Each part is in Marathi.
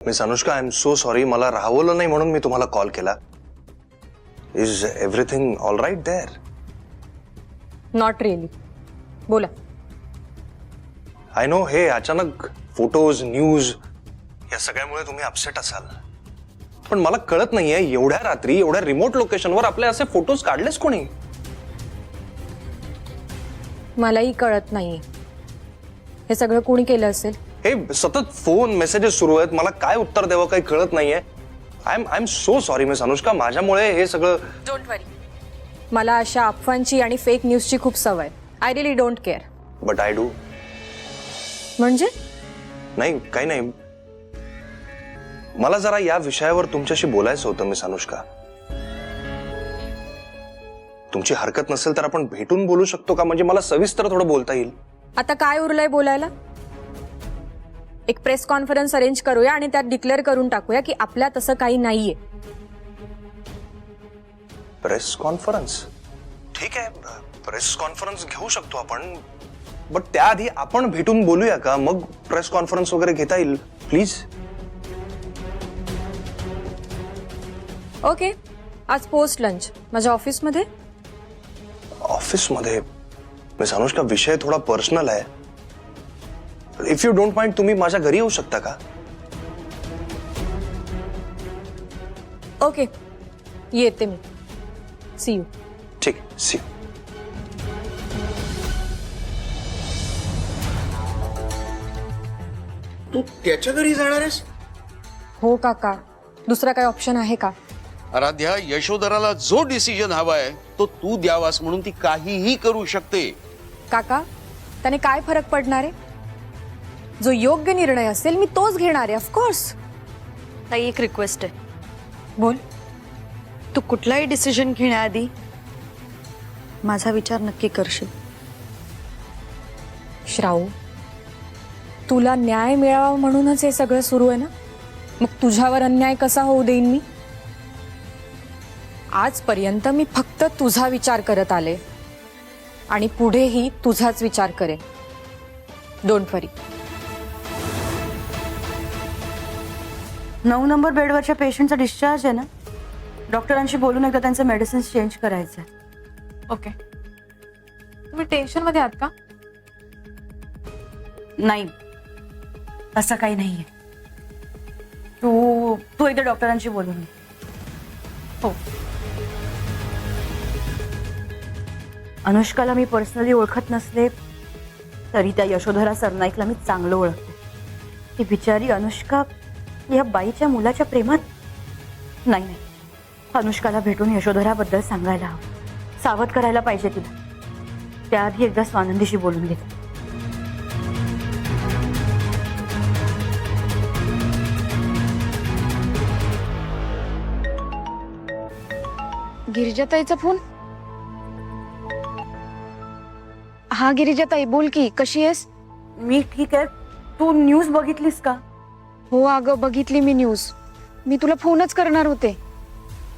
Miss Anushka, I am so sorry. मला राहवलं नाही म्हणून मी तुम्हाला कॉल केला. Is everything all right there? Not really. बोला. आय नो हे अचानक फोटोज न्यूज या सगळ्यामुळे तुम्ही अपसेट असाल, पण मला कळत नाहीये एवढ्या रात्री एवढ्या रिमोट लोकेशनवर आपले असे फोटोज काढलेच कोणी? मलाही कळत नाहीये हे सगळं कोणी केलं असेल. हे सतत फोन मेसेजेस सुरू आहेत, मला काय उत्तर द्यावं काही कळत नाहीये. I am so sorry miss Anushka, माझ्यामुळे हे सगळं. डोंट वरी. मला अशा अफवांची आणि फेक न्यूजची खूप सवय. I really don't care. But I do. म्हणजे? नाही काही नाही, मला जरा या विषयावर तुमच्याशी बोलायचं होतं मिस अनुष्का. तुमची हरकत नसेल तर आपण भेटून बोलू शकतो का? म्हणजे मला सविस्तर थोडं बोलता येईल. आता काय उरलंय बोलायला? एक प्रेस कॉन्फरन्स अरेंज करूया आणि त्यात डिक्लेअर करून टाकूया की आपल्यात असं काही नाहीये. Press conference? ठीक आहे, प्रेस कॉन्फरन्स घेऊ शकतो आपण, बट त्याआधी आपण भेटून बोलूया का? मग प्रेस कॉन्फरन्स वगैरे घेता येईल. प्लीज. ओके. आज पोस्ट लंच माझ्या ऑफिसमध्ये. ऑफिसमध्ये? मिस अनुष्का, विषय थोडा पर्सनल आहे. इफ यू डोंट माइंड तुम्ही माझ्या घरी येऊ शकता का? ओके, येते मी. See you. ठीक, सी यू. तू त्याच्या घरी जाणार आहेस? हो काका, दुसरा काय ऑप्शन आहे का? आराध्या, यशोधराला जो डिसिजन हवाय तो तू द्यावास म्हणून ती काहीही करू शकते. काका, त्याने काय फरक पडणार आहे? जो योग्य निर्णय असेल मी तोच घेणार आहे. ऑफकोर्स. ताई, एक रिक्वेस्ट आहे. बोल. तू कुठलाही डिसिजन घेण्याआधी माझा विचार नक्की करशील. श्राऊ, तुला न्याय मिळावा म्हणूनच हे सगळं सुरू आहे ना? मग तुझ्यावर अन्याय कसा होऊ देईन मी? आजपर्यंत मी फक्त तुझा विचार करत आले आणि पुढेही तुझाच विचार करेन. Don't worry. 9 नंबर बेडवरच्या पेशंटचा डिस्चार्ज आहे ना? डॉक्टरांशी बोलून एकदा त्यांचं मेडिसिन चेंज करायचं. ओके. तुम्ही टेन्शन मध्ये आहात का? नाही, असं काही नाहीये. तू एकदा डॉक्टरांशी बोलून घे. हो. अनुष्काला मी पर्सनली ओळखत नसले तरी त्या यशोधरा सरनाईकला मी चांगलं ओळखते. ती बिचारी अनुष्का या बाईच्या मुलाच्या प्रेमात. नाही, अनुष्काला भेटून यशोधराबद्दल सांगायला हवं. सावध करायला पाहिजे तिला. त्याआधी एकदा स्वानंदीशी बोलून घेते. गिरिजाताईचा फोन. हा गिरिजाताई, बोल की, कशी आहेस? मी ठीक आहे. तू न्यूज बघितलीस का? हो अगं, बघितली मी न्यूज. मी तुला फोनच करणार होते.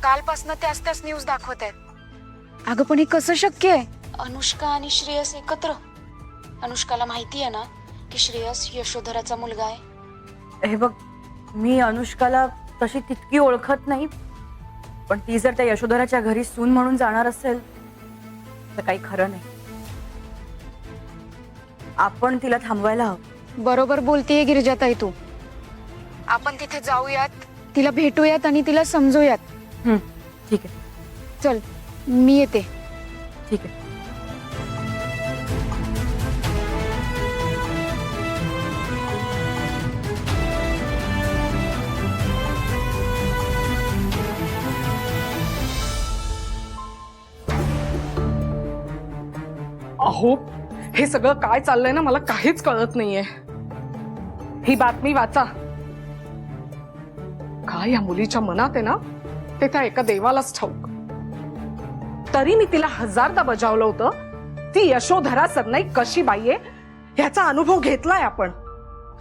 कालपासनं त्याच न्यूज दाखवत आहेत. अगं पण हे कसं शक्य आहे? अनुष्का आणि श्रेयस एकत्र. अनुष्काला माहिती आहे ना की श्रेयस यशोधराचा मुलगा आहे. हे बघ, मी अनुष्काला तशी तितकी ओळखत नाही, पण ती जर त्या यशोधराच्या घरी सून म्हणून जाणार असेल तर काही खरं नाही. आपण तिला थांबवायला हवं. बरोबर बोलतीये गिरिजाताई तू. आपण तिथे जाऊयात, तिला भेटूयात आणि तिला समजूयात. ठीक आहे. चल, मी येते. ठीक आहे. अहो, हे सगळं काय चाललंय ना, मला काहीच कळत नाहीये. ही बातमी वाचा. काय या मुलीच्या मनात आहे ना, ते त्या एका देवालाच ठाऊक. तरी मी तिला 1000दा बजावलं होतं. ती यशोधरा सरनाईक कशी बाई आहे ह्याचा अनुभव घेतलाय आपण.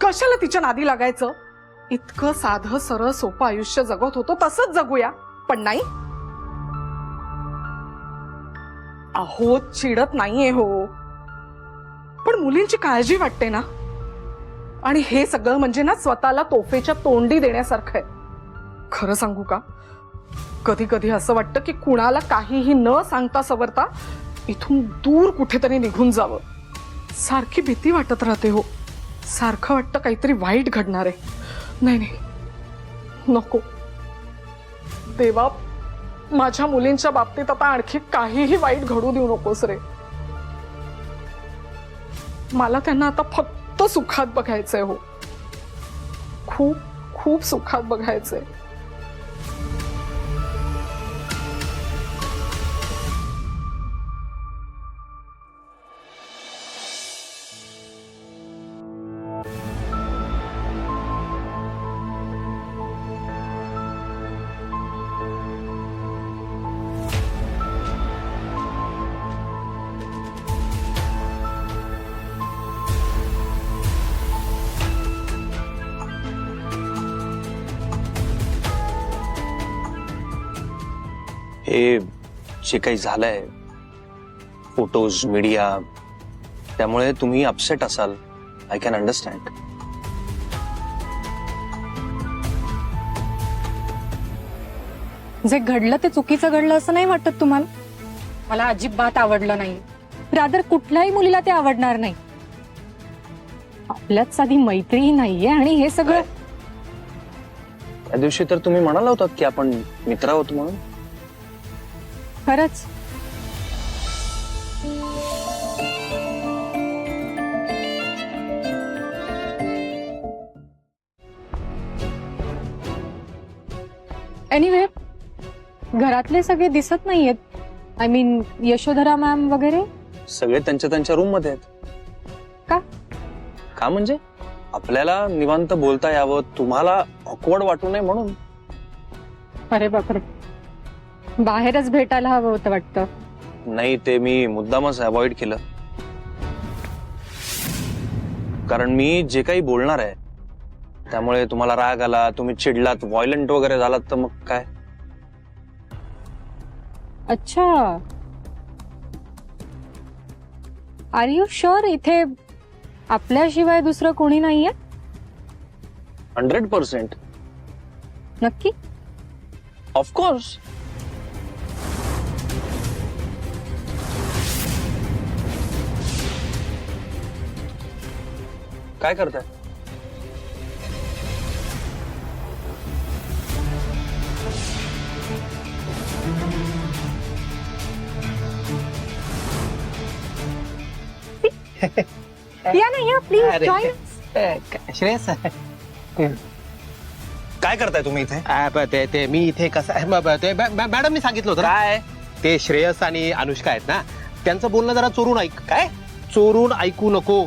कशाला तिच्या नादी लागायचं? इतकं साधं सरळ सोपं आयुष्य जगत होतो तसंच जगूया. पण नाही. अहो, चिडत नाहीये हो, पण मुलींची काळजी वाटते ना. आणि हे सगळं म्हणजे ना स्वतःला तोफेच्या तोंडी देण्यासारखं आहे. खरं सांगू का, कधी कधी असं वाटतं की कुणाला काहीही न सांगता सवरता इथून दूर कुठेतरी निघून जावं. सारखी भीती वाटत राहते हो. सारखं वाटतं काहीतरी वाईट घडणार आहे. नाही नाही, नको देवा, माझ्या मुलींच्या बाबतीत आता आणखी काहीही वाईट घडू देऊ नकोस रे. मला त्यांना आता फक्त सुखात बघायचंय हो, खूप खूप सुखात बघायचंय. हे जे काही झालंय, फोटोज, मीडिया, त्यामुळे तुम्ही अपसेट असाल. I can understand. जे घडलं ते चुकीचं घडलं असं नाही वाटत तुम्हाला? मला अजिबात आवडलं नाही. रादर कुठल्याही मुलीला ते आवडणार नाही. आपल्यात साधी मैत्रीही नाहीये आणि हे सगळं. त्या दिवशी तर तुम्ही म्हणाला होतात की आपण मित्र आहोत म्हणून. खरंच एनिवे, घरातले सगळे दिसत नाहीयेत. आय मीन यशोधरा मॅम वगैरे. सगळे त्यांच्या त्यांच्या रूम मध्ये आहेत. का? का म्हणजे आपल्याला निवांत बोलता यावं, तुम्हाला ऑकवर्ड वाटू नये म्हणून. अरे बापरे, बाहेरच भेटायला हवं होतं वाटतं. नाही, ते मी मुद्दामच अवॉइड केलं. कारण मी जे काही बोलणार आहे त्यामुळे तुम्हाला राग आला, तुम्ही चिडलात, व्हायलंट वगैरे झालात, तर मग काय. अच्छा, आर यू शुअर इथे आपल्याशिवाय दुसरं कोणी नाहीये? 100%. नक्की? ऑफकोर्स. काय करताय? या ना, या प्लीज जॉईन. श्रेयस काय करताय तुम्ही इथे? ते मी इथे कसं मॅडम मी सांगितलं होतं ना, काय? ते श्रेयस आणि अनुष्का आहेत ना, त्यांचं बोलणं जरा चोरून ऐक. काय चोरून ऐकू नको.